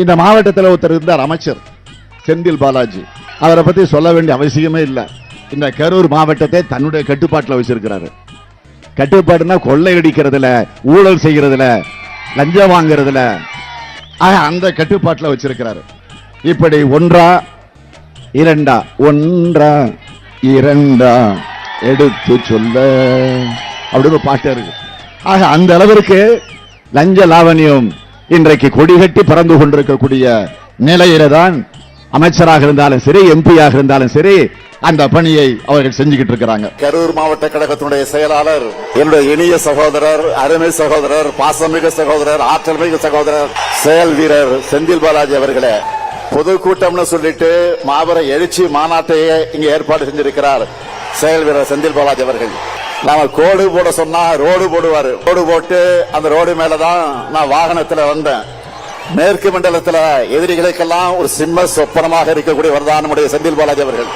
இந்த மாவட்டத்தில் ஒருத்தர் இருந்தார், அமைச்சர் செந்தில் பாலாஜி. அவரை பத்தி சொல்ல வேண்டிய அவசியமே இல்லை. இந்த கரூர் மாவட்டத்தை தன்னுடைய கட்டுப்பாட்டில் வச்சிருக்கிறாரு. கட்டுப்பாடுனா கொள்ளையடிக்கிறதுல, ஊழல் செய்யறதுல, லஞ்சம் வாங்குறதுல, அந்த கட்டுப்பாட்டில் வச்சிருக்கிறாரு. இப்படி ஒன்றா இரண்டா, ஒன்றா இரண்டா எடுத்து சொல்ல அப்படின்னு பாட்டு இருக்கு. ஆக அந்த அளவிற்கு லஞ்ச லாவணியம் இன்றைக்கு கொடிகட்டி பறந்து கொண்டிருக்கக்கூடிய நிலையில தான் அமைச்சராக இருந்தாலும் சரி, எம்பியாக இருந்தாலும் சரி, அந்த பணியை அவர்கள் செஞ்சுக்கிட்டு இருக்கிறாங்க. கரூர் மாவட்ட கழகத்தினுடைய செயலாளர், என்னுடைய இனிய சகோதரர், அருமை சகோதரர், பாசமிகு சகோதரர், ஆற்றல் மிகு சகோதரர், செயல் வீரர் செந்தில் பாலாஜி அவர்களே, பொதுக்கூட்டம்னு சொல்லிட்டு மாபெரும் எழுச்சி மாநாட்டையே இங்க ஏற்பாடு செஞ்சிருக்கிறார் செயல் வீரர் செந்தில் பாலாஜி அவர்கள். நாம கோடு போட சொன்னா ரோடு போடுவாரு. ரோடு போட்டு அந்த ரோடு மேலதான் நான் வாகனத்துல வந்தேன். மேற்கு மண்டலத்துல எதிரிகளுக்கெல்லாம் ஒரு சிம்ம சொப்பனமாக இருக்கக்கூடியவர் தான் நம்முடைய செந்தில் பாலாஜி அவர்கள்.